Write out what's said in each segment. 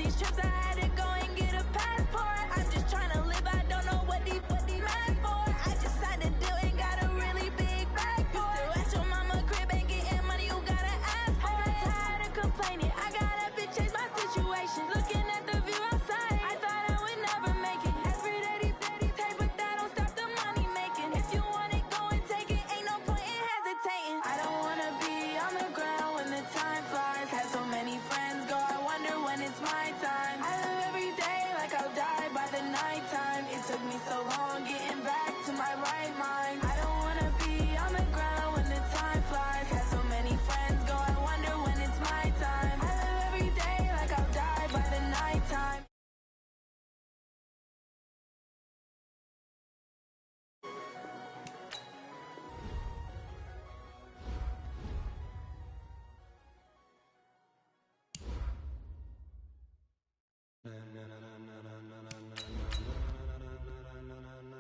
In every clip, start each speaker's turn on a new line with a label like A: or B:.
A: these trips, I had to go and get a passport. I'm just trying to live, I don't know what these mad for. I just signed a deal and got a really big bag for it. Still at your mama crib and getting money, you gotta ask for it. I got tired of complaining, I got up and changed my situation. Looking at the view outside, I thought I would never make it. Every day they take, but that don't stop the money making. If you want it, go and take it, ain't no point in hesitating. I don't wanna be on the ground when the time flies. Had so many friends go, I wonder when it's my time. I live every day like I'll die by the nighttime. It took me so long getting back to my right mind. I don't wanna be on the ground when the time flies. Had so many friends go, I wonder when it's my time. I live every day like I'll die by the nighttime.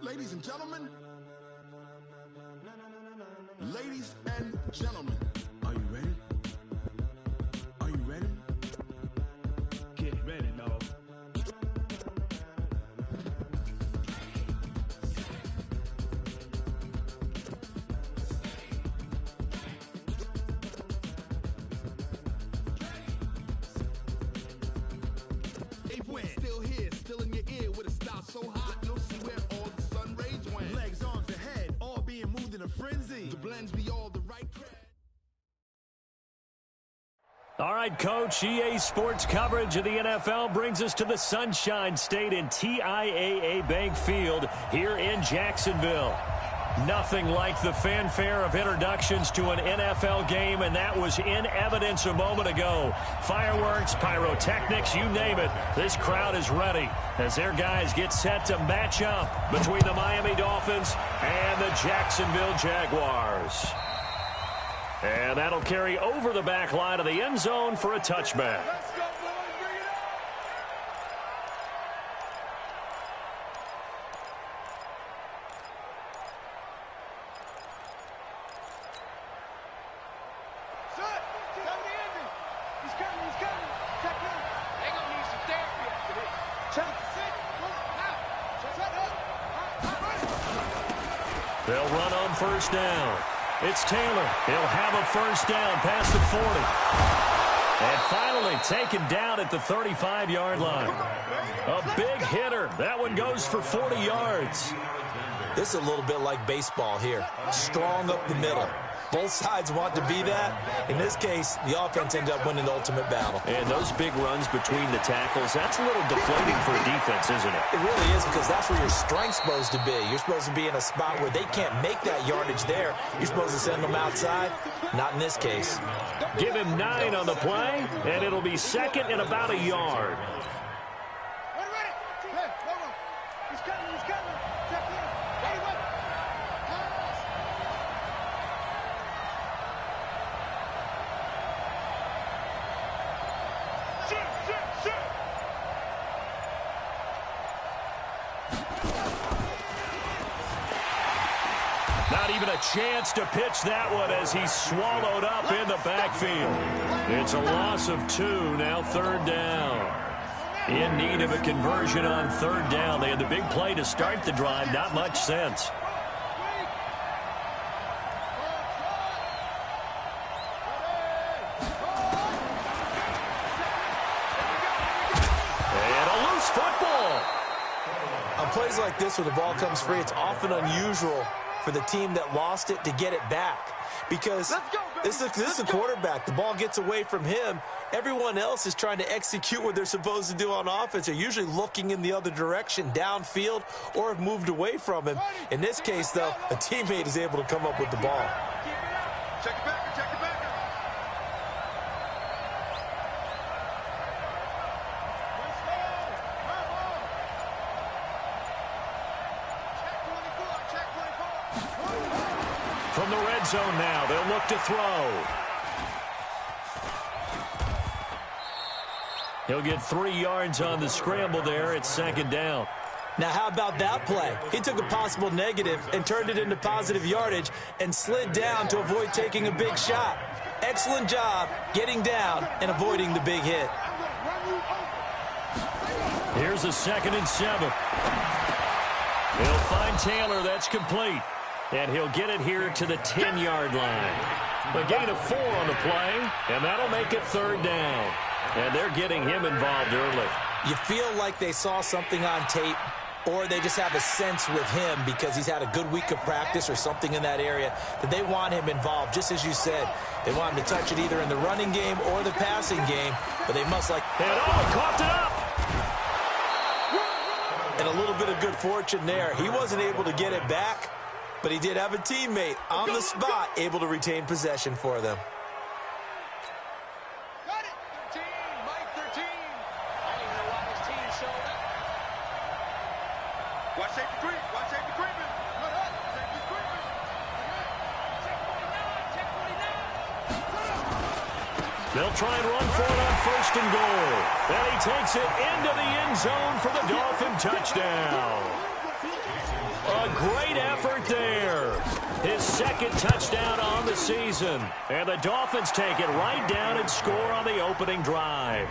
B: Ladies and gentlemen, ladies and gentlemen, are you ready? Are you ready?
C: Get ready, dog.
B: Still here, still in your ear with a style so hot, you'll see where all the sun rays went. Legs, arms, ahead, all being moved in a frenzy. The blends be all the right cred.
D: All right, Coach, EA Sports coverage of the NFL brings us to the Sunshine State in TIAA Bank Field here in Jacksonville. Nothing like the fanfare of introductions to an NFL game, and that was in evidence a moment ago. Fireworks, pyrotechnics, you name it. This crowd is ready as their guys get set to match up between the Miami Dolphins and the Jacksonville Jaguars. And that'll carry over the back line of the end zone for a touchback. They'll run on first down. It's Taylor. He'll have a first down past the 40. And finally taken down at the 35-yard line. A big hitter. That one goes for 40 yards.
E: This is a little bit like baseball here. Strong up the middle. Both sides want to be that. In this case, the offense ended up winning the ultimate battle.
D: And those big runs between the tackles, that's a little deflating for a defense, isn't it?
E: It really is, because that's where your strength's supposed to be. You're supposed to be in a spot where they can't make that yardage there. You're supposed to send them outside. Not in this case.
D: Give him 9 on the play, and it'll be second and about a yard. Not even a chance to pitch that one as he's swallowed up in the backfield. It's a loss of 2, now third down. In need of a conversion on third down. They had the big play to start the drive, not much sense. And a loose football.
E: On plays like this where the ball comes free, it's often unusual for the team that lost it to get it back, because this is a quarterback. The ball gets away from him. Everyone else is trying to execute what they're supposed to do on offense. They're usually looking in the other direction, downfield, or have moved away from him. In this case, though, a teammate is able to come up with the ball.
B: Check it back, check it back.
D: From the red zone now, they'll look to throw. He'll get 3 yards on the scramble there. It's second down.
E: Now, how about that play? He took a possible negative and turned it into positive yardage and slid down to avoid taking a big shot. Excellent job getting down and avoiding the big hit.
D: Here's a 2nd and 7. He'll find Taylor. That's complete. And he'll get it here to the 10-yard line. A gain of 4 on the play, and that'll make it 3rd down. And they're getting him involved early.
E: You feel like they saw something on tape, or they just have a sense with him because he's had a good week of practice or something in that area that they want him involved. Just as you said, they want him to touch it either in the running game or the passing game, but they must like...
D: And coughed it up!
E: And a little bit of good fortune there. He wasn't able to get it back, but he did have a teammate on the spot able to retain possession for them.
F: Got it! 13, Mike 13. I didn't know why his team showed up.
B: Watch safety creep. Watch safety creeping. Not up. Safety creeping.
F: Check 49, check 49.
D: They'll try and run for it on 1st and goal. And he takes it into the end zone for the Dolphin touchdown. A great effort there. His 2nd touchdown on the season. And the Dolphins take it right down and score on the opening drive.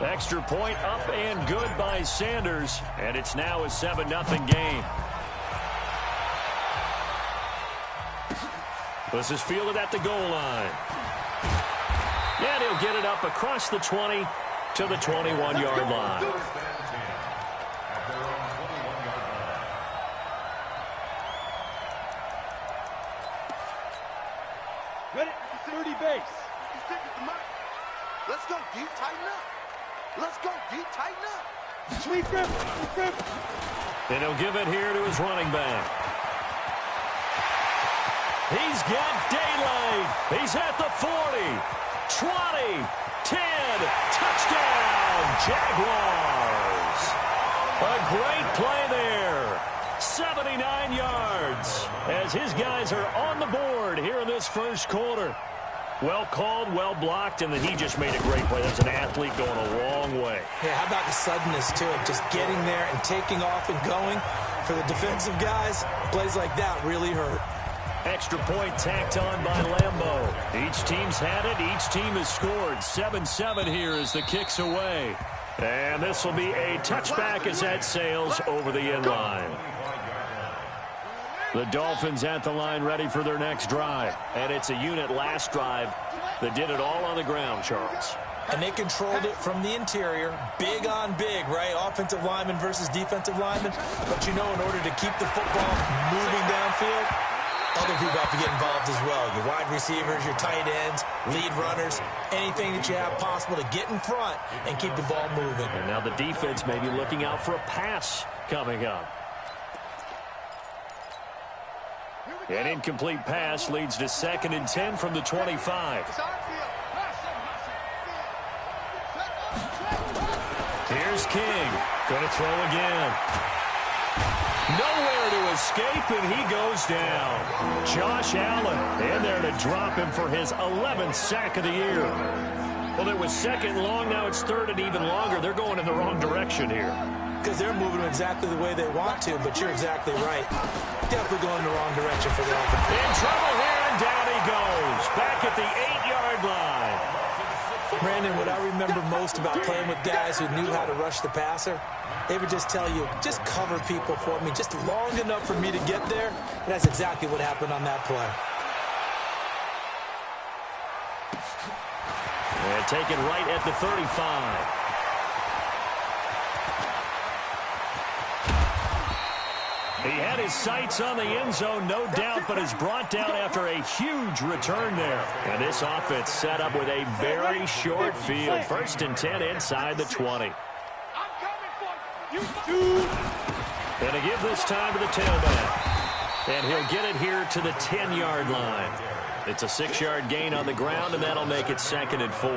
D: Extra point up and good by Sanders. And it's now a 7-0 game. This is fielded at the goal line. And he'll get it up across the 20 to the 21-yard line.
C: Ready? 30 base.
B: Let's go deep, tighten up. Let's go deep, tighten up.
C: Sweet grip.
D: And he'll give it here to his running back. He's got daylight. He's at the 40, 20, 10, touchdown, Jaguars. A great play there. 79 yards as his guys are on the board here in this 1st quarter. Well called, well blocked, and then he just made a great play. That's an athlete going a long way.
E: Yeah, how about the suddenness to it? Just getting there and taking off and going. For the defensive guys, plays like that really hurt.
D: Extra point tacked on by Lambeau. Each team's had it. Each team has scored. 7-7 here as the kick's away. And this will be a touchback as that sails over the end line. The Dolphins at the line ready for their next drive. And it's a unit last drive that did it all on the ground, Charles.
E: And they controlled it from the interior. Big on big, right? Offensive lineman versus defensive lineman. But you know, in order to keep the football moving downfield, other people have to get involved as well. Your wide receivers, your tight ends, lead runners, anything that you have possible to get in front and keep the ball moving.
D: And now the defense may be looking out for a pass coming up. An incomplete pass leads to 2nd and 10 from the 25. Here's King. Going to throw again. Nowhere to escape, and he goes down. Josh Allen in there to drop him for his 11th sack of the year. Well, it was 2nd long. Now it's 3rd and even longer. They're going in the wrong direction here.
E: Because they're moving exactly the way they want to, but you're exactly right. Definitely going in the wrong direction for the offense.
D: In trouble here, and down he goes. Back at the 8-yard line.
E: Brandon, what I remember most about playing with guys who knew how to rush the passer, they would just tell you, just cover people for me, just long enough for me to get there. And that's exactly what happened on that play.
D: And taken right at the 35. He had his sights on the end zone, no doubt, but is brought down after a huge return there. And this offense set up with a very short field. 1st and 10 inside the 20. And to give this time to the tailback. And he'll get it here to the 10-yard line. It's a 6-yard gain on the ground, and that'll make it 2nd and 4.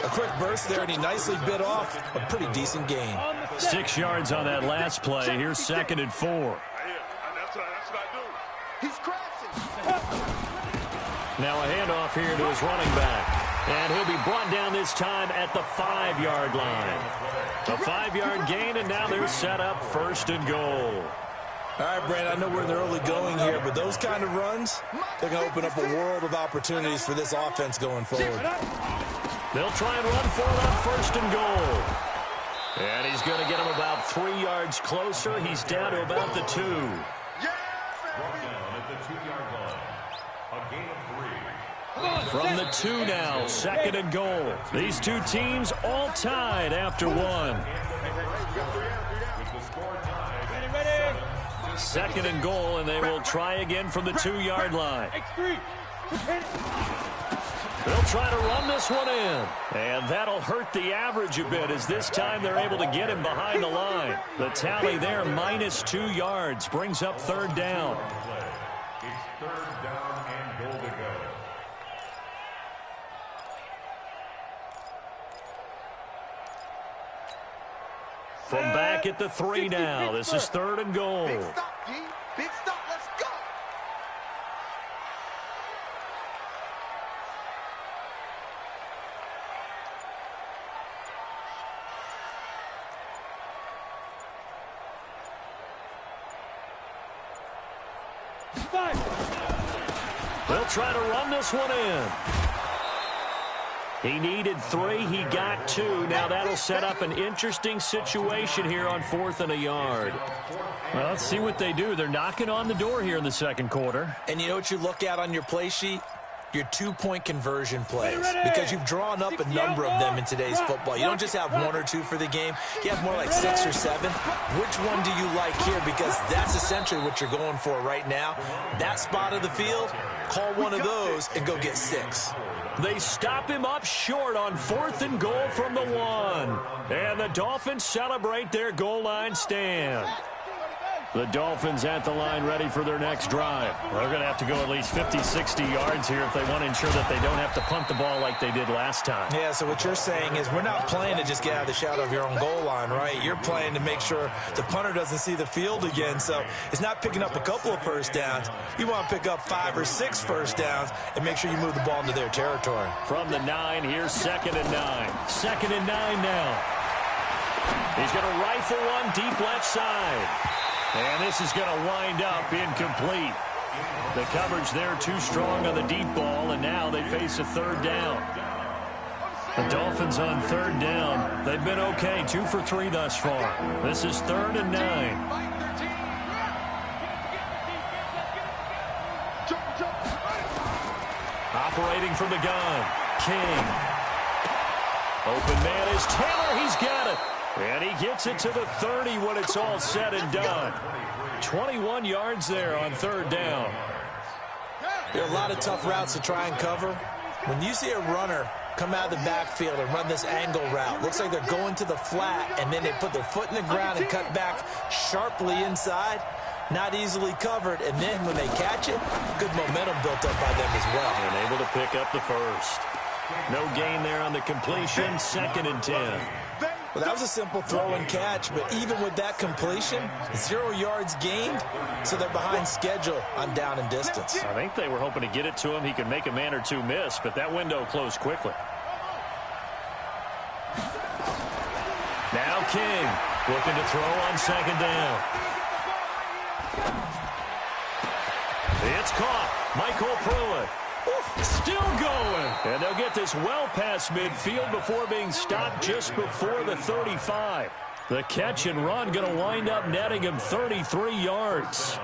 E: A quick burst there, and he nicely bit off a pretty decent gain.
D: 6 yards on that last play. Here's 2nd and 4.
B: That's what I do. He's crashing.
D: Now a handoff here to his running back. And he'll be brought down this time at the 5-yard line. A 5-yard gain, and now they're set up 1st and goal.
E: All right, Brandon, I know we're in the early going here, but those kind of runs, they're going to open up a world of opportunities for this offense going forward.
D: They'll try and run for it on 1st and goal. And he's going to get him about 3 yards closer. He's down to about the 2. From the 2 now, 2nd and goal. These two teams all tied after 1. 2nd and goal, and they will try again from the 2-yard line. They'll try to run this one in. And that'll hurt the average a bit, as this time they're able to get him behind the line. The tally there, minus 2 yards, brings up 3rd down.
G: It's 3rd down and goal to go.
D: From back at the 3 now, this is 3rd and goal.
F: Big stop, D. Big stop. Let's go.
D: They'll try to run this one in. He needed 3. He got 2. Now that'll set up an interesting situation here on 4th and a yard. Well, let's see what they do. They're knocking on the door here in the 2nd quarter.
E: And you know what you look at on your play sheet? Your 2-point conversion plays, because you've drawn up a number of them in today's football. You don't just have 1 or 2 for the game. You have more like 6 or 7. Which one do you like here? Because that's essentially what you're going for right now. That spot of the field, call one of those and go get 6.
D: They stop him up short on 4th and goal from the 1. And the Dolphins celebrate their goal line stand. The Dolphins at the line ready for their next drive. They're going to have to go at least 50, 60 yards here if they want to ensure that they don't have to punt the ball like they did last time.
E: Yeah, so what you're saying is we're not playing to just get out of the shadow of your own goal line, right? You're playing to make sure the punter doesn't see the field again. So it's not picking up a couple of first downs. You want to pick up 5 or 6 first downs and make sure you move the ball into their territory.
D: From the 9, here's 2nd and 9. 2nd and 9 now. He's going to rifle one deep left side. And this is going to wind up incomplete. The coverage there too strong on the deep ball, and now they face a 3rd down. The Dolphins on 3rd down. They've been okay, 2 for 3 thus far. This is 3rd and 9. Operating from the gun, King. Open man is Taylor. He's got it. And he gets it to the 30 when it's all said and done. 21 yards there on 3rd down.
E: There are a lot of tough routes to try and cover. When you see a runner come out of the backfield and run this angle route, looks like they're going to the flat, and then they put their foot in the ground and cut back sharply inside. Not easily covered, and then when they catch it, good momentum built up by them as well.
D: And able to pick up the first. No gain there on the completion, 2nd and 10.
E: Well, that was a simple throw and catch, but even with that completion, 0 yards gained, so they're behind schedule on down and distance.
D: I think they were hoping to get it to him. He could make a man or 2 miss, but that window closed quickly. Now King looking to throw on 2nd down. It's caught. Michael Pruitt. Still going. And they'll get this well past midfield before being stopped just before the 35. The catch and run going to wind up netting him 33 yards.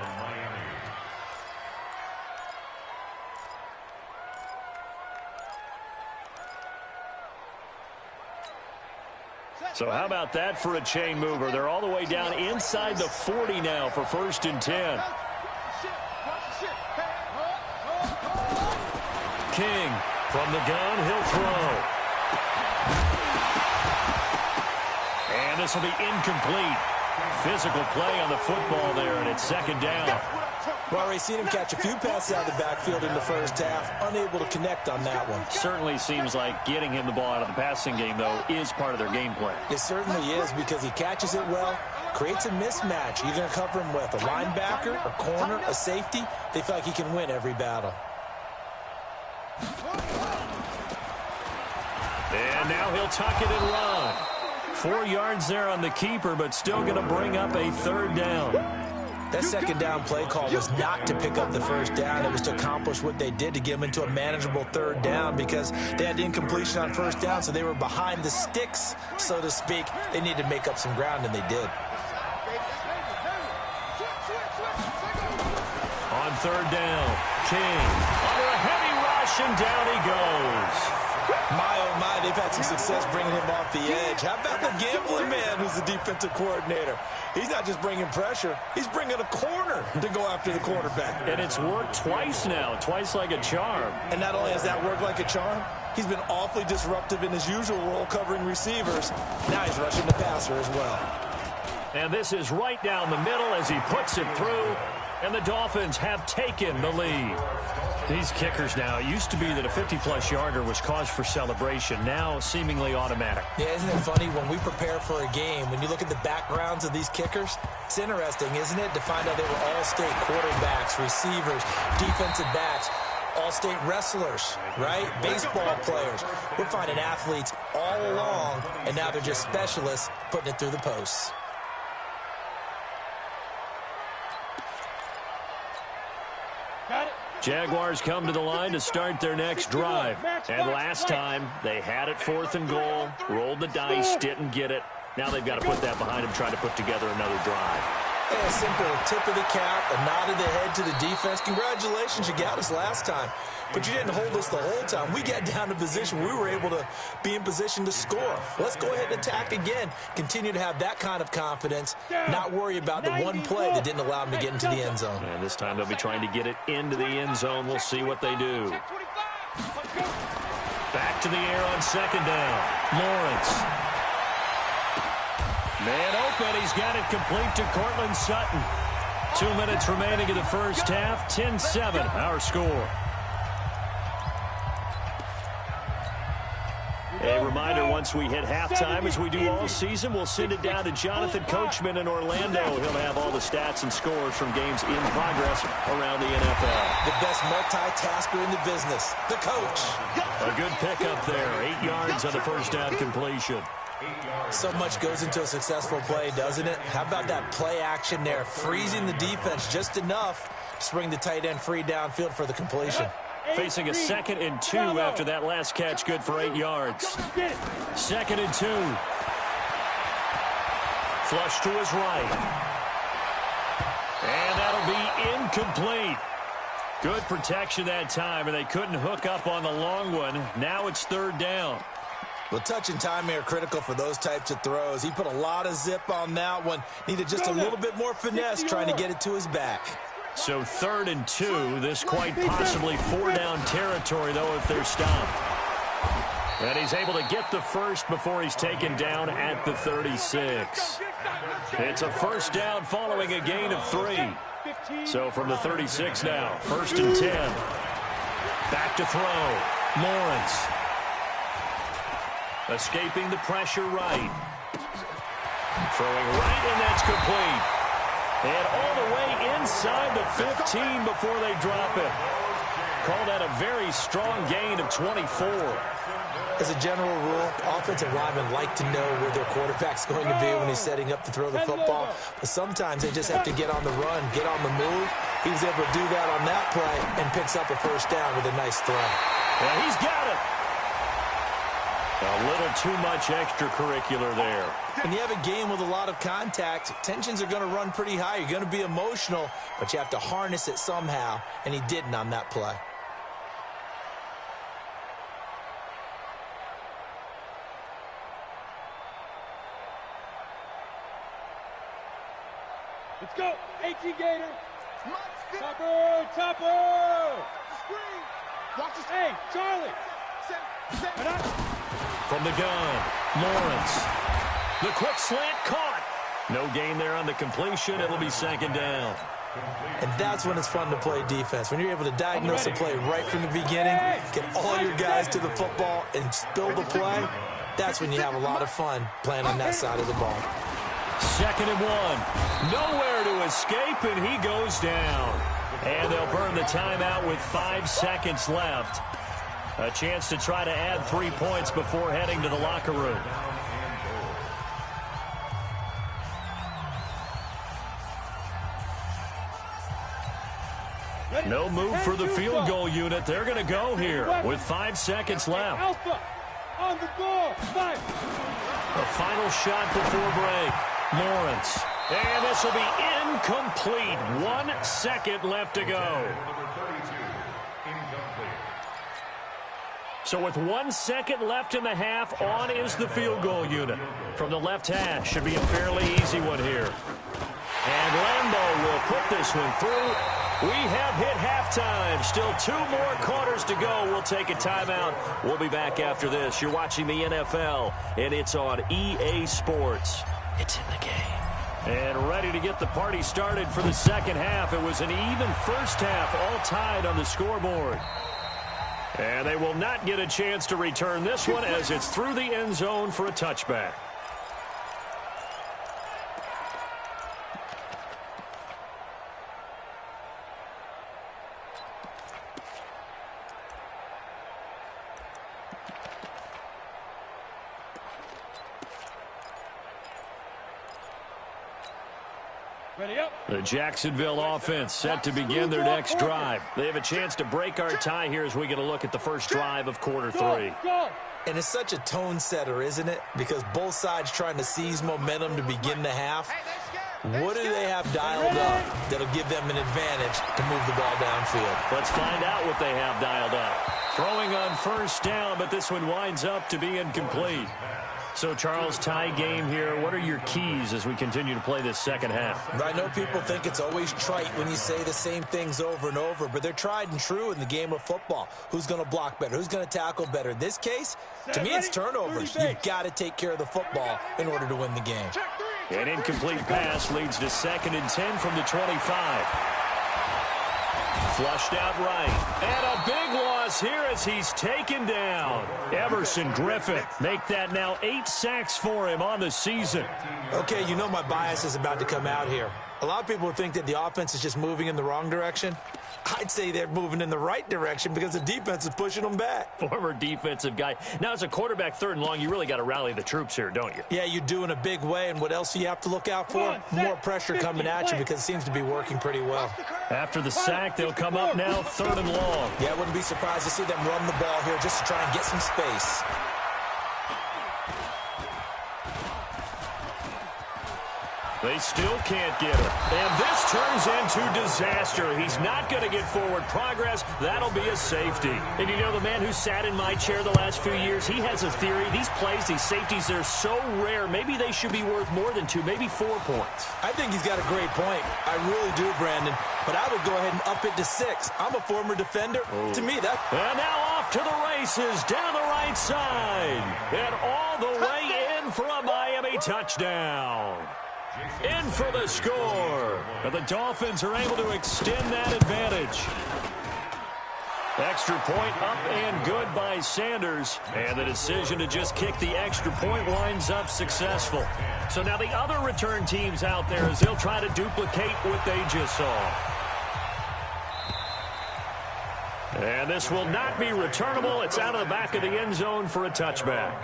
D: So how about that for a chain mover? They're all the way down inside the 40 now for 1st and 10. King from the gun, he'll throw. And this will be incomplete. Physical play on the football there, and it's 2nd down.
E: We've already seen him catch a few passes out of the backfield in the first half, unable to connect on that one.
D: Certainly seems like getting him the ball out of the passing game, though, is part of their game plan.
E: It certainly is, because he catches it well, creates a mismatch. You're going to cover him with a linebacker, a corner, a safety. They feel like he can win every battle.
D: And now he'll tuck it and run. 4 yards there on the keeper, but still going to bring up a 3rd down.
E: That second down play call was not to pick up the first down. It was to accomplish what they did, to get them into a manageable third down, because they had incompletion on first down, so they were behind the sticks, so to speak. They needed to make up some ground, and they did.
D: On third down, King under a heavy rush, and down he goes.
E: My, oh my, they've had some success bringing him off the edge. How about the gambling man who's the defensive coordinator? He's not just bringing pressure, he's bringing a corner to go after the quarterback.
D: And it's worked twice now, twice like a charm.
E: And not only has that worked like a charm, he's been awfully disruptive in his usual role covering receivers. Now he's rushing the passer as well.
D: And this is right down the middle as he puts it through, and the Dolphins have taken the lead. These kickers now, it used to be that a 50-plus yarder was cause for celebration, now seemingly automatic.
E: Yeah, isn't it funny when we prepare for a game, when you look at the backgrounds of these kickers, it's interesting, isn't it, to find out they were all-state quarterbacks, receivers, defensive backs, all-state wrestlers, right? Baseball players. We're finding athletes all along, and now they're just specialists putting it through the posts.
C: Got it.
D: Jaguars come to the line to start their next drive. And last time, they had it 4th and goal, rolled the dice, didn't get it. Now they've got to put that behind them, try to put together another drive.
E: Yeah, a simple tip of the cap, a nod of the head to the defense. Congratulations, you got us last time. But you didn't hold us the whole time. We got down to position. We were able to be in position to score. Let's go ahead and attack again. Continue to have that kind of confidence. Not worry about the one play that didn't allow them to get into the end zone.
D: And this time they'll be trying to get it into the end zone. We'll see what they do. Back to the air on second down. Lawrence. Man open. He's got it complete to Cortland Sutton. 2 minutes remaining in the first half. 10-7 our score. A reminder, once we hit halftime, as we do all season, we'll send it down to Jonathan Coachman in Orlando. He'll have all the stats and scores from games in progress around the NFL.
E: The best multitasker in the business, the coach.
D: A good pickup there. 8 yards on the first down completion.
E: So much goes into a successful play, doesn't it? How about that play action there, freezing the defense just enough to bring the tight end free downfield for the completion.
D: Facing a 2nd and 2 after that last catch, good for 8 yards. 2nd and 2. Flush to his right. And that'll be incomplete. Good protection that time, and they couldn't hook up on the long one. Now it's 3rd down.
E: Well, touch and timing are critical for those types of throws. He put a lot of zip on that one. Needed just a little bit more finesse trying to get it to his back.
D: So 3rd and 2. This quite possibly 4-down territory, though, if they're stopped. And he's able to get the first before he's taken down at the 36. It's a first down following a gain of 3. So from the 36 now, 1st and 10. Back to throw. Lawrence. Escaping the pressure right. Throwing right, and that's complete. And all the way inside the 15 before they drop it. Call that a very strong gain of 24.
E: As a general rule, offensive linemen like to know where their quarterback's going to be when he's setting up to throw the football. But sometimes they just have to get on the run, get on the move. He was able to do that on that play and picks up a first down with a nice throw.
D: And he's got it. A little too much extracurricular there.
E: When you have a game with a lot of contact, tensions are going to run pretty high. You're going to be emotional, but you have to harness it somehow, and he didn't on that play.
C: Let's go. 18 Gator. Topper. Topper.
F: Watch this.
C: Hey, Charlie.
D: From the gun, Lawrence. The quick slant caught. No gain there on the completion. It'll be 2nd down.
E: And that's when it's fun to play defense. When you're able to diagnose a play right from the beginning, get all your guys to the football and build the play, that's when you have a lot of fun playing on that side of the ball.
D: 2nd and 1. Nowhere to escape, and he goes down. And they'll burn the timeout with 5 seconds left. A chance to try to add 3 points before heading to the locker room. No move for the field goal unit. They're going to go here with 5 seconds left.
C: Alpha on the ball. 5.
D: The final shot before break. Lawrence. And this will be incomplete. 1 second left to go. So with 1 second left in the half, on is the field goal unit. From the left hash, should be a fairly easy one here. And Lambeau will put this one through. We have hit halftime. Still 2 more quarters to go. We'll take a timeout. We'll be back after this. You're watching the NFL, and it's on EA Sports. It's in the game. And ready to get the party started for the second half. It was an even first half, all tied on the scoreboard. And they will not get a chance to return this one as it's through the end zone for a touchback.
C: Ready up.
D: The Jacksonville offense set to begin their next drive. They have a chance to break our tie here as we get a look at the first drive of quarter 3.
C: Go.
E: And it's such a tone setter, isn't it? Because both sides trying to seize momentum to begin the half. What do they have dialed up that'll give them an advantage to move the ball downfield?
D: Let's find out what they have dialed up. Throwing on first down, but this one winds up to be incomplete. So, Charles, tie game here. What are your keys as we continue to play this second half?
E: I know people think it's always trite when you say the same things over and over, but they're tried and true in the game of football. Who's going to block better? Who's going to tackle better? In this case, to me, it's turnovers. You've got to take care of the football in order to win the game.
D: An incomplete pass leads to 2nd and 10 from the 25. Flushed out right. And a big loss here as he's taken down. Everson Griffin. Make that now 8 sacks for him on the season.
E: Okay, you know my bias is about to come out here. A lot of people think that the offense is just moving in the wrong direction. I'd say they're moving in the right direction because the defense is pushing them back.
D: Former defensive guy. Now, as a quarterback 3rd and long, you really got to rally the troops here, don't you?
E: Yeah, you do in a big way. And what else do you have to look out for? More pressure coming at you because it seems to be working pretty well.
D: After the sack, they'll come up now 3rd and long.
E: Yeah, I wouldn't be surprised to see them run the ball here just to try and get some space.
D: They still can't get it. And this turns into disaster. He's not going to get forward progress. That'll be a safety. And you know, the man who sat in my chair the last few years, he has a theory. These plays, these safeties, they're so rare. Maybe they should be worth more than 2, maybe 4 points.
E: I think he's got a great point. I really do, Brandon. But I would go ahead and up it to 6. I'm a former defender. To me, that...
D: And now off to the races down the right side. And all the way in for a Miami touchdown. In for the score. And the Dolphins are able to extend that advantage. Extra point up and good by Sanders. And the decision to just kick the extra point winds up successful. So now the other return teams out there as they'll try to duplicate what they just saw. And this will not be returnable. It's out of the back of the end zone for a touchback.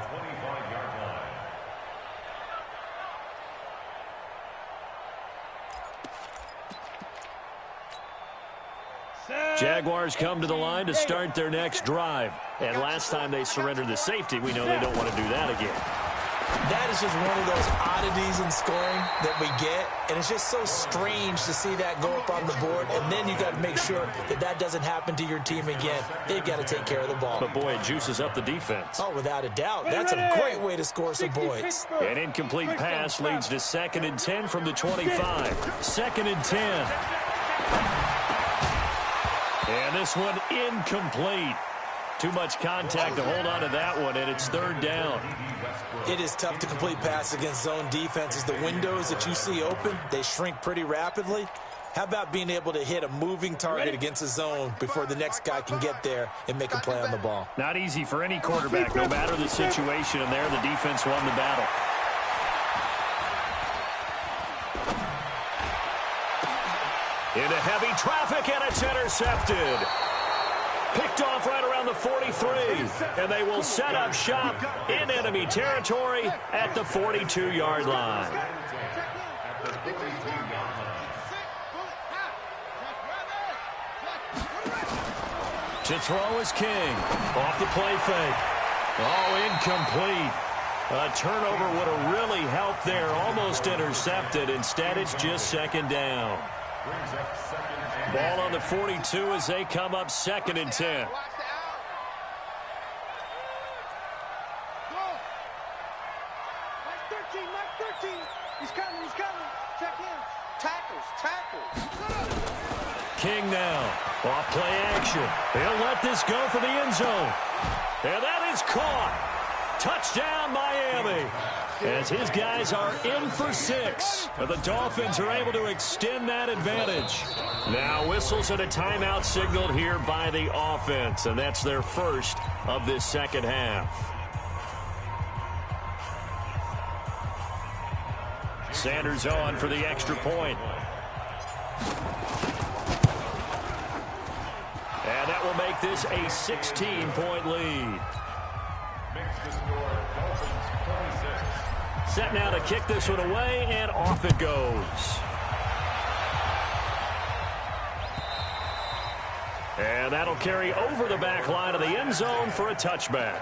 D: Jaguars come to the line to start their next drive. And last time they surrendered the safety, we know they don't want to do that again.
E: That is just one of those oddities in scoring that we get. And it's just so strange to see that go up on the board. And then you got to make sure that that doesn't happen to your team again. They've got to take care of the ball.
D: But, boy, it juices up the defense.
E: Oh, without a doubt. That's a great way to score some points.
D: An incomplete pass leads to 2nd and 10 from the 25. 2nd and 10. And this one incomplete. Too much contact to hold on to that one, and it's 3rd down.
E: It is tough to complete pass against zone defenses. The windows that you see open, they shrink pretty rapidly. How about being able to hit a moving target against a zone before the next guy can get there and make a play on the ball?
D: Not easy for any quarterback, no matter the situation, and there the defense won the battle. Into heavy traffic, and it's intercepted. Picked off right around the 43, and they will set up shop in enemy territory at the 42-yard line. To throw is King. Off the play fake. Oh, incomplete. A turnover would have really helped there. Almost intercepted. Instead, it's just second down. Ball on the 42 as they come up 2nd and 10. King now. Off play action. He'll let this go for the end zone. And that is caught. Touchdown, Miami. As his guys are in for 6. The Dolphins are able to extend that advantage. Now whistles and a timeout signaled here by the offense. And that's their first of this second half. Sanders on for the extra point. And that will make this a 16-point lead. Set now to kick this one away, and off it goes. And that'll carry over the back line of the end zone for a touchback.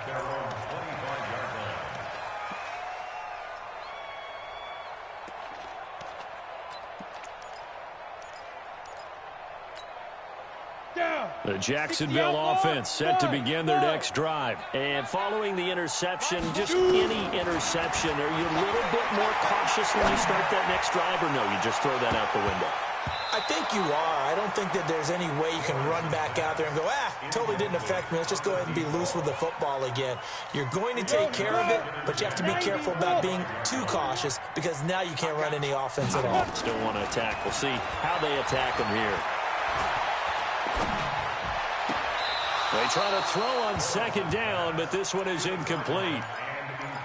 D: The Jacksonville offense set to begin their next drive. And following the interception, just any interception, are you a little bit more cautious when you start that next drive, or no, you just throw that out the window?
E: I think you are. I don't think that there's any way you can run back out there and go, totally didn't affect me. Let's just go ahead and be loose with the football again. You're going to take care of it, but you have to be careful about being too cautious because now you can't run any offense at all.
D: Still want to attack. We'll see how they attack them here. They try to throw on second down, but this one is incomplete.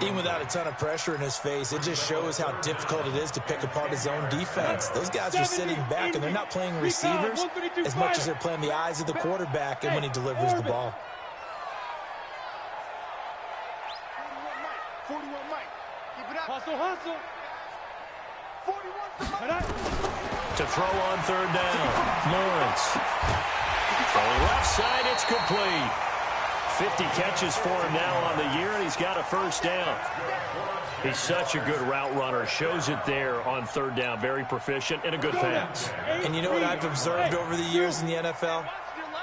E: Even without a ton of pressure in his face, it just shows how difficult it is to pick apart his own defense. Those guys are sitting back, and they're not playing receivers as much as they're playing the eyes of the quarterback and when he delivers the ball.
B: 41 Mike. Keep it up.
C: Hustle.
B: 41
D: To throw on third down, Lawrence. On the left side, it's complete. 50 catches for him now on the year, and he's got a first down. He's such a good route runner. Shows it there on third down. Very proficient and a good pass.
E: And you know what I've observed over the years in the NFL?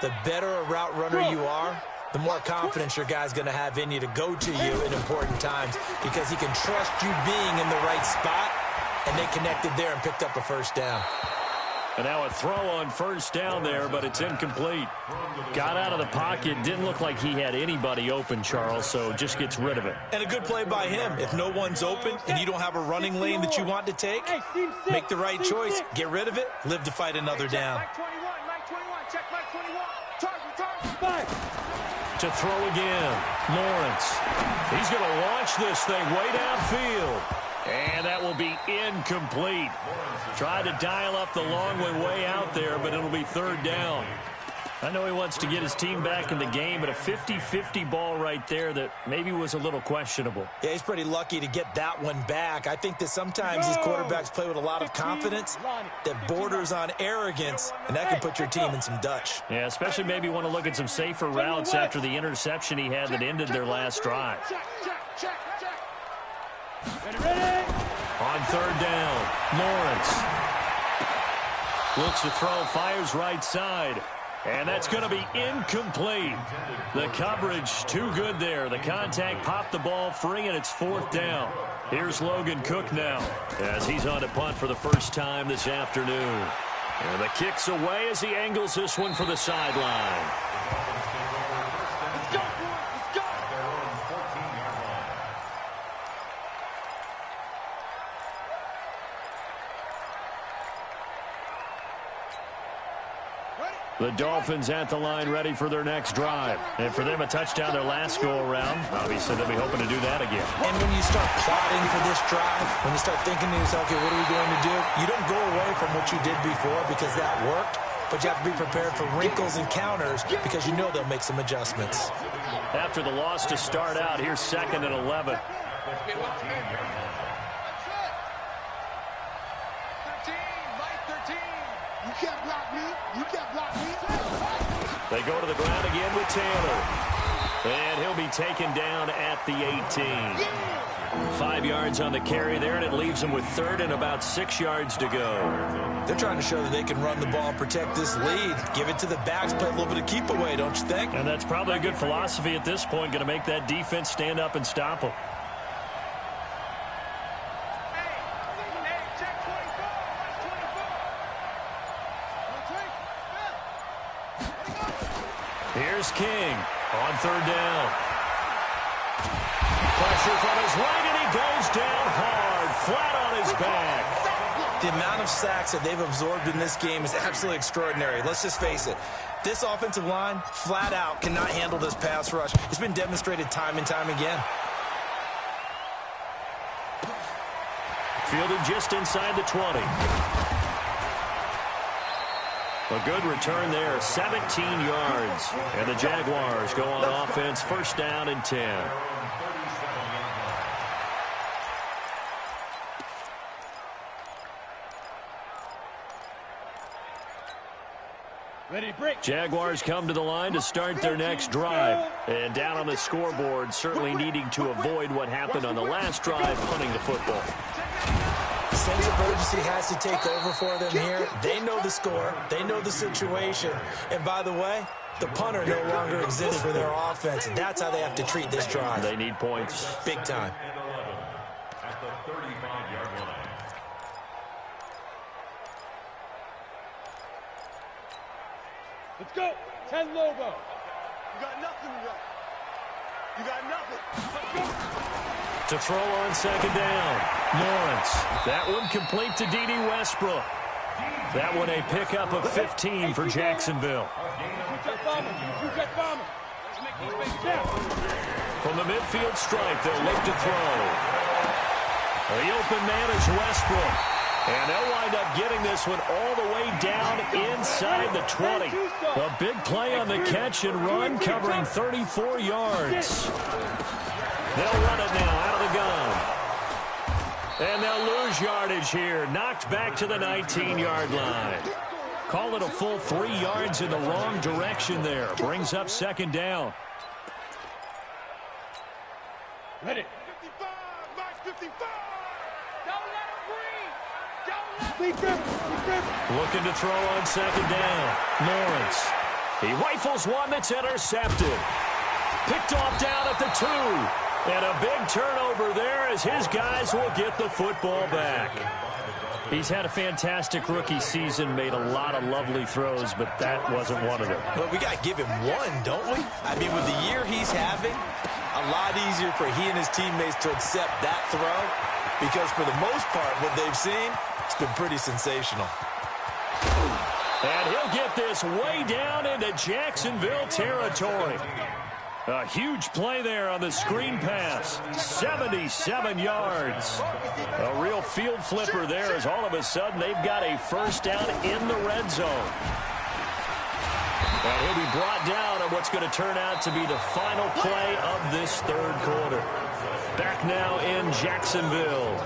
E: The better a route runner you are, the more confidence your guy's going to have in you to go to you in important times because he can trust you being in the right spot, and they connected there and picked up a first down.
D: And now a throw on first down there, but it's incomplete. Got out of the pocket. Didn't look like he had anybody open, Charles, so just gets rid of it.
E: And a good play by him. If no one's open and you don't have a running lane that you want to take, make the right choice. Get rid of it. Live to fight another down.
D: To throw again, Lawrence. He's going to launch this thing way downfield. And that will be incomplete. Tried to dial up the long way out there, but it'll be third down. I know he wants to get his team back in the game, but a 50-50 ball right there that maybe was a little questionable.
E: Yeah, he's pretty lucky to get that one back. I think that sometimes these quarterbacks play with a lot of confidence that borders on arrogance, and that can put your team in some Dutch.
D: Yeah, especially maybe want to look at some safer routes after the interception he had that ended their last drive.
C: Ready?
D: On third down, Lawrence. Looks to throw, fires right side. And that's going to be incomplete. The coverage too good there. The contact popped the ball free, and it's fourth down. Here's Logan Cook now as he's on to punt for the first time this afternoon. And the kick's away as he angles this one for the sideline. The Dolphins at the line ready for their next drive. And for them, a touchdown their last go-around. Obviously, they'll be hoping to do that again.
E: And when you start plotting for this drive, when you start thinking to yourself, okay, what are we going to do? You don't go away from what you did before because that worked, but you have to be prepared for wrinkles and counters because you know they'll make some adjustments.
D: After the loss to start out, here's 2nd and 11.
F: 13, Mike 13.
B: You can't block me. You can't block me.
D: They go to the ground again with Taylor. And he'll be taken down at the 18. 5 yards on the carry there, and it leaves them with third and about 6 yards to go.
E: They're trying to show that they can run the ball and protect this lead. Give it to the backs, play a little bit of keep away, don't you think?
D: And that's probably a good philosophy at this point, going to make that defense stand up and stop them. Here's King on third down. Pressure from his right, and he goes down hard, flat on his back.
E: The amount of sacks that they've absorbed in this game is absolutely extraordinary. Let's just face it. This offensive line, flat out, cannot handle this pass rush. It's been demonstrated time and time again.
D: Fielded just inside the 20. A good return there, 17 yards. And the Jaguars go on offense, first down and 10.
C: Ready, break.
D: Jaguars come to the line to start their next drive. And down on the scoreboard, certainly needing to avoid what happened on the last drive, punting the football.
E: Sense of urgency has to take over for them here. They know the score. They know the situation. And by the way, the punter no longer exists for their offense. And that's how they have to treat this drive.
D: They need points.
E: Big time.
G: At the 35-yard line.
C: Let's go. 10 Lobo.
F: You got nothing, you got nothing.
D: To throw on second down, Lawrence. That one complete to D.D. Westbrook. That one a pickup of 15 for Jacksonville. From the midfield stripe, they'll look to throw. The open man is Westbrook. And they'll wind up getting this one all the way down inside the 20. A big play on the catch and run, covering 34 yards. They'll run it now out of the gun. And they'll lose yardage here. Knocked back to the 19-yard line. Call it a full 3 yards in the wrong direction there. Brings up second down.
C: Ready.
F: 55, Max 55.
D: Looking to throw on second down. Lawrence. He rifles one that's intercepted. Picked off down at the 2. And a big turnover there as his guys will get the football back. He's had a fantastic rookie season, made a lot of lovely throws, but that wasn't one of them.
E: Well, we got to give him one, don't we? I mean, with the year he's having, a lot easier for he and his teammates to accept that throw because for the most part, what they've seen, it's been pretty sensational.
D: And he'll get this way down into Jacksonville territory. A huge play there on the screen pass. 77 yards. A real field flipper there as all of a sudden they've got a first down in the red zone. And he'll be brought down on what's going to turn out to be the final play of this third quarter. Back now in Jacksonville.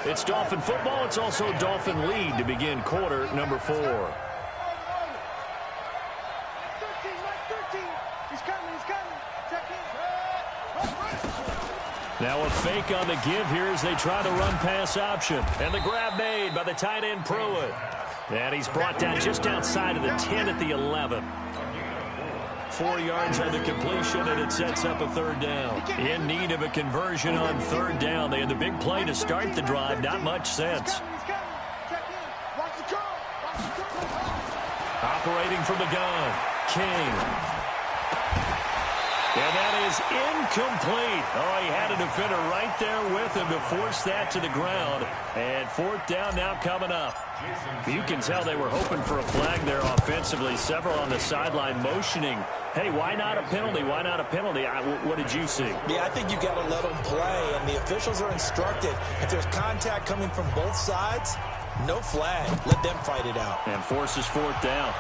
D: It's Dolphin football. It's also Dolphin lead to begin quarter number 4. Now a fake on the give here as they try the run-pass option. And the grab made by the tight end Pruitt. And he's brought down just outside of the 10 at the 11. 4 yards on the completion, and it sets up a third down. In need of a conversion on third down. They had the big play to start the drive. Not much sense. Operating from the gun, King. And that is incomplete. Oh, he had a defender right there with him to force that to the ground. And fourth down now coming up. You can tell they were hoping for a flag there offensively. Several on the sideline motioning. Hey, why not a penalty? Why not a penalty? What did you see?
E: Yeah, I think you got to let them play. And the officials are instructed, if there's contact coming from both sides, no flag. Let them fight it out.
D: And forces fourth down.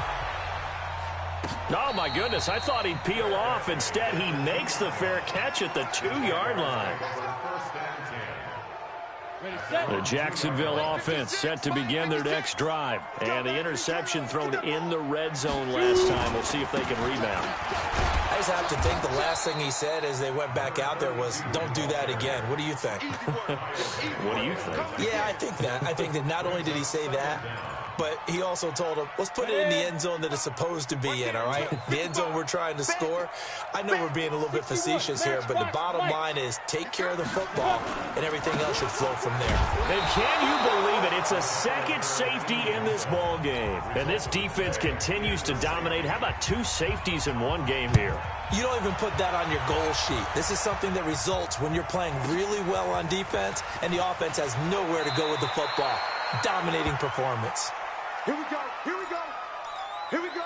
D: Oh, my goodness. I thought he'd peel off. Instead, he makes the fair catch at the 2-yard line. The Jacksonville offense set to begin their next drive. And the interception thrown in the red zone last time. We'll see if they can rebound.
E: I just have to think the last thing he said as they went back out there was, don't do that again. What do you think?
D: What do you think?
E: Yeah, I think that. I think that not only did he say that, but he also told him, let's put it in the end zone that it's supposed to be in, all right? The end zone we're trying to score. I know we're being a little bit facetious here, but the bottom line is take care of the football, and everything else should flow from there.
D: And can you believe it? It's a second safety in this ball game. And this defense continues to dominate. How about 2 safeties in one game here?
E: You don't even put that on your goal sheet. This is something that results when you're playing really well on defense, and the offense has nowhere to go with the football. Dominating performance.
B: Here we go. Here we go. Here we go.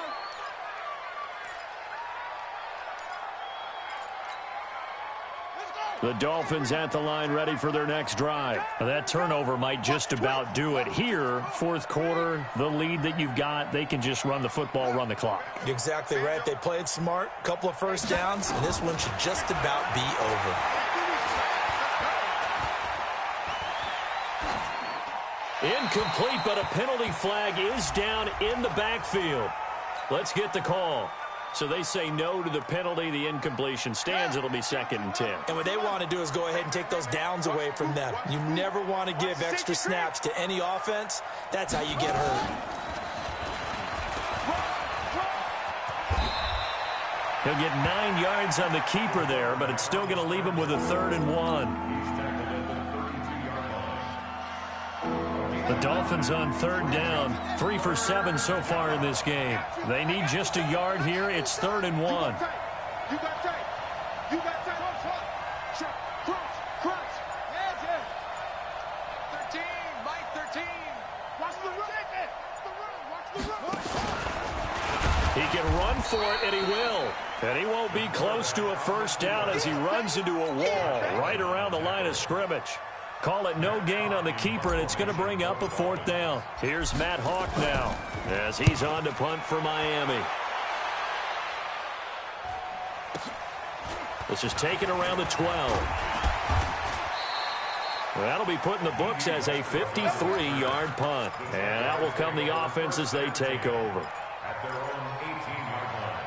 D: The Dolphins at the line ready for their next drive. Now, that turnover might just about do it. Here, fourth quarter, the lead that you've got, they can just run the football, run the clock.
E: You're exactly right. They played smart, couple of first downs, and this one should just about be over.
D: Incomplete, but a penalty flag is down in the backfield. Let's get the call. So they say no to the penalty. The incompletion stands. It'll be 2nd and 10.
E: And what they want to do is go ahead and take those downs away from them. You never want to give extra snaps to any offense. That's how you get hurt.
D: He'll get 9 yards on the keeper there, but it's still going to leave him with a 3rd and 1. The Dolphins on 3rd down, 3 for 7 so far in this game. They need just a yard here. It's 3rd and 1.
B: You got tape. You got tape. Crunch. Yeah.
F: 13, Mike 13.
B: Watch the run. Watch the run.
D: He can run for it, and he will. And he won't be close to a first down as he runs into a wall right around the line of scrimmage. Call it no gain on the keeper, and it's going to bring up a 4th down. Here's Matt Hawk now as he's on to punt for Miami. This is taken around the 12. That'll be put in the books as a 53-yard punt. And that will come the offense as they take over.
G: At their own 18-yard line.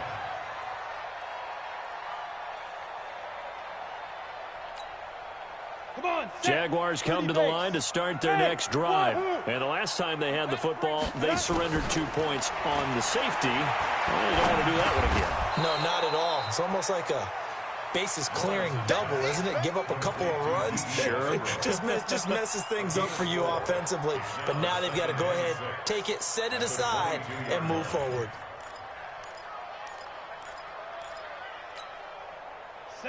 C: Come on,
D: Jaguars come to the line to start their next drive. And the last time they had the football, they surrendered 2 points on the safety. Well, you don't want to do that one again.
E: No, not at all. It's almost like a bases clearing double, isn't it? Give up a couple of runs.
D: Sure.
E: just messes things up for you offensively. But now they've got to go ahead, take it, set it aside, and move forward.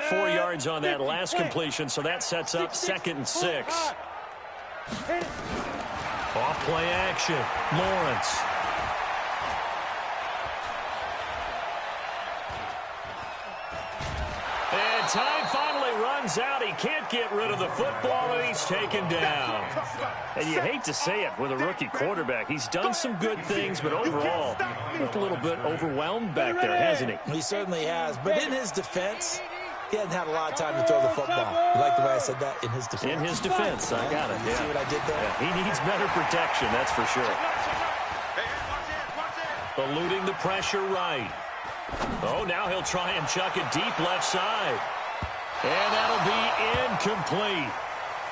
D: 4 yards on that last completion, so that sets up 2nd and 6. Off play action. Lawrence. And time finally runs out. He can't get rid of the football, and he's taken down. And you hate to say it with a rookie quarterback. He's done some good things, but overall, looked a little bit overwhelmed back there, hasn't he?
E: He certainly has. But in his defense, he hasn't had a lot of time to throw the football. You like the way I said that? In his defense.
D: In his defense, I got it.
E: See what I did there?
D: Yeah, he needs better protection, that's for sure. Eluding the pressure right. Oh, now he'll try and chuck it deep left side. And that'll be incomplete.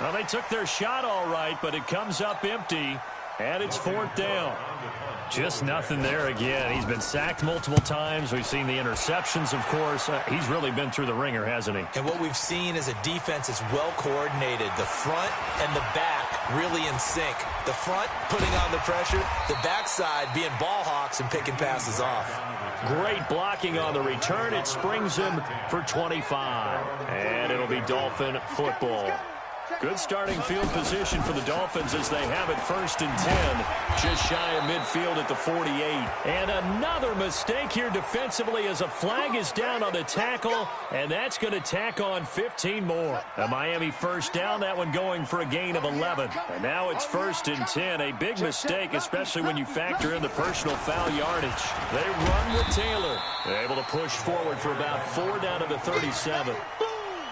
D: Well, they took their shot all right, but it comes up empty, and it's 4th down. Just nothing there again. He's been sacked multiple times. We've seen the interceptions, of course. He's really been through the ringer, hasn't he?
E: And what we've seen is a defense that's well coordinated. The front and the back really in sync. The front putting on the pressure, the backside being ball hawks and picking passes off.
D: Great blocking on the return. It springs him for 25. And it'll be Dolphin football. Good starting field position for the Dolphins as they have it 1st and 10. Just shy of midfield at the 48. And another mistake here defensively as a flag is down on the tackle. And that's going to tack on 15 more. A Miami first down, that one going for a gain of 11. And now it's 1st and 10. A big mistake, especially when you factor in the personal foul yardage. They run with Taylor. They're able to push forward for about 4 down to the 37.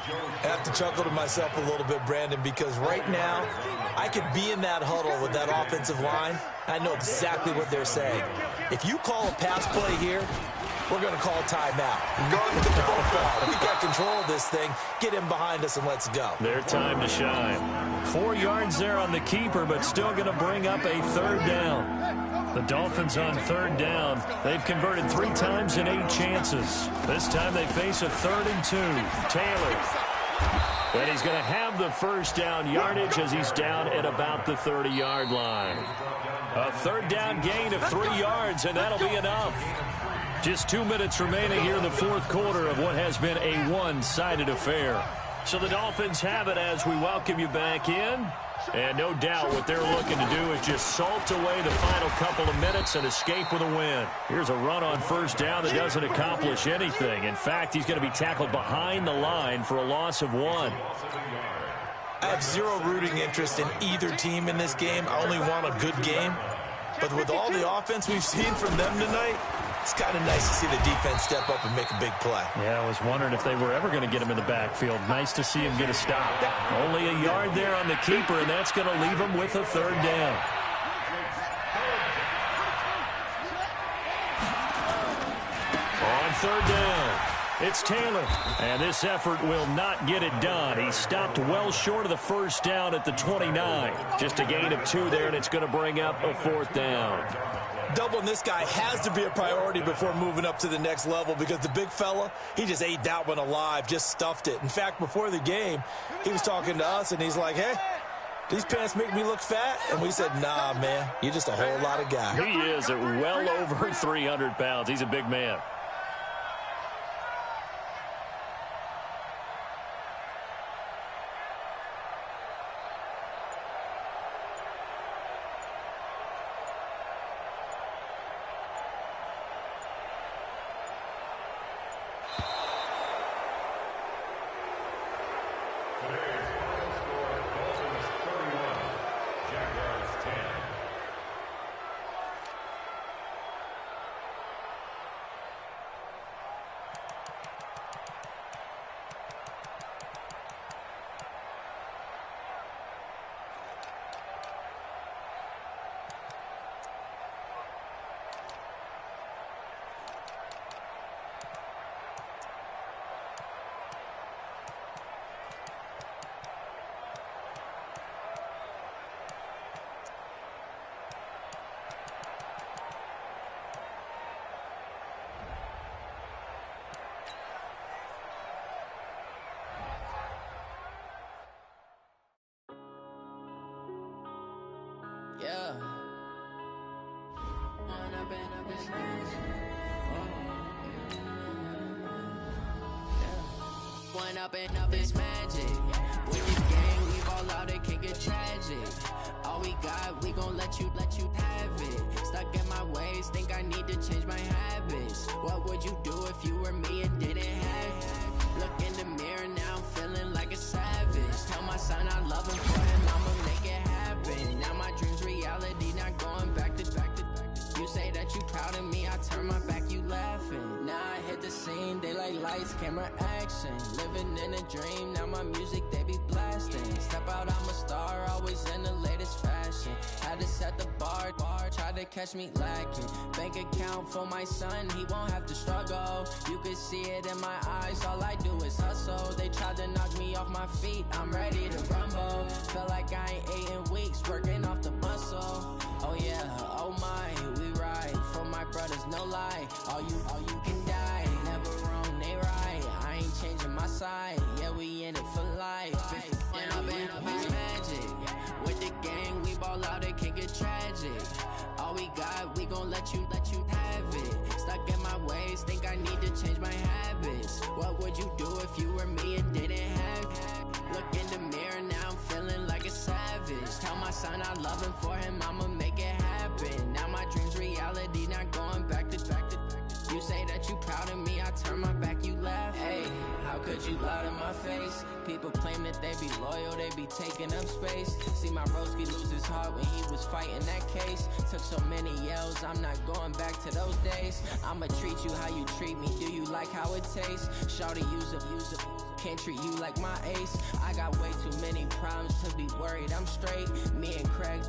E: I have to chuckle to myself a little bit, Brandon, because right now I could be in that huddle with that offensive line. I know exactly what they're saying. If you call a pass play here, we're going to call a timeout. Go ahead and get the football. We got control of this thing. Get him behind us and let's go.
D: Their time to shine. 4 yards there on the keeper, but still going to bring up a third down. The Dolphins on third down. They've converted 3 times in 8 chances. This time they face a 3rd and 2. Taylor. And he's going to have the first down yardage as he's down at about the 30-yard line. A third down gain of 3 yards, and that'll be enough. Just 2 minutes remaining here in the fourth quarter of what has been a one-sided affair. So the Dolphins have it as we welcome you back in. And no doubt what they're looking to do is just salt away the final couple of minutes and escape with a win. Here's a run on first down that doesn't accomplish anything. In fact, he's going to be tackled behind the line for a loss of 1.
E: I have zero rooting interest in either team in this game. I only want a good game. But with all the offense we've seen from them tonight, it's kind of nice to see the defense step up and make a big play.
D: Yeah, I was wondering if they were ever going to get him in the backfield. Nice to see him get a stop. Only a yard there on the keeper, and that's going to leave him with a third down. On third down, it's Taylor. And this effort will not get it done. He stopped well short of the first down at the 29. Just a gain of 2 there, and it's going to bring up a 4th down.
E: Doubling this guy has to be a priority before moving up to the next level because the big fella, he just ate that one alive, just stuffed it. In fact, before the game, he was talking to us, and he's like, hey, these pants make me look fat? And we said, nah, man, you're just a whole lot of guy.
D: He is at well over 300 pounds. He's a big man.
A: Yeah. One up and up is magic. With this game, we all out, it can get tragic. All we got, we gon' let you have it. Stuck in my ways, think I need to change my habits. What would you do if you were me and didn't have it? Look in the mirror, now I'm feeling like a savage. Tell my son I love him for him, I'ma make it happen. Now my dream's reality, not going back to. You say that you proud of me, I turn my back, you laughing. Now I hit the scene, they like lights, camera, action. Living in a dream, now my music, they be blasting. Step out, I'm a star, always in the latest fashion. Had to set the bar, try to catch me lacking. Bank account for my son, he won't have to struggle. You can see it in my eyes, all I do is hustle. They tried to knock me off my feet, I'm ready to rumble. Feel like I ain't ate in weeks, working off the muscle. Oh yeah, oh my, we ride for my brothers, no lie. All you can die, never wrong, they right. I ain't changing my side, yeah, we in it for life. And I've been magic. With the gang, we ball out, it can get tragic. All we got, we gon' let you have it. Stuck in my ways, think I need to change my habits. What would you do if you were me and didn't have it? Look in the mirror, now I'm feeling like a savage. Tell my son I love him, for him I'ma make it happen. Now my dream's reality, not going back to. You say that you proud of me, I turn my back, you laugh. Hey, how could
H: Could you lie to my face? People claim that they be loyal, they be taking up space. See my broski lose his heart when he was fighting that case. Took so many yells, I'm not going back to those days. I'ma treat you how you treat me, do you like how it tastes? Shawty, use up, can't treat you like my ace. I got way too many problems to be worried, I'm straight. Me and Craig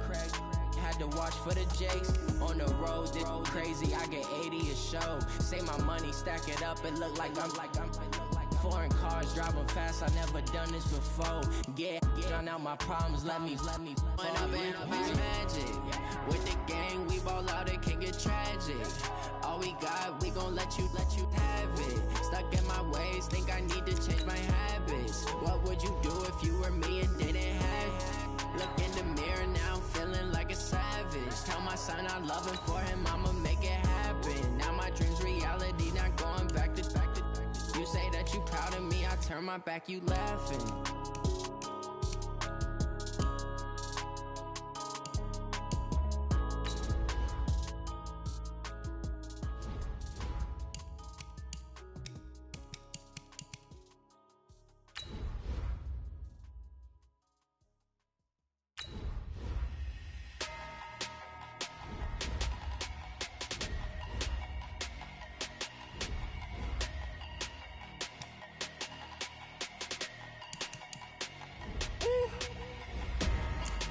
H: had to watch for the Jakes. On the road, this crazy, I get 80 a show. Say my money, stack it up, it look like I'm foreign cars, driving fast, I never done this before. Drown out my problems, let me When up and up is magic. With the gang, we ball out, it can get tragic. All we got, we gon' let you have it. Stuck in my ways, think I need to change my habits. What would you do if you were me and didn't have it? Look in the mirror now, I'm feeling like a savage. Tell my son I love him, for him I'ma make it happen. Now my dream's reality, not going back to. You say that you proud of me, I turn my back, you laughing.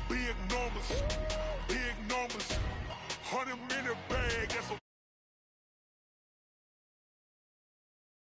B: Big enormous.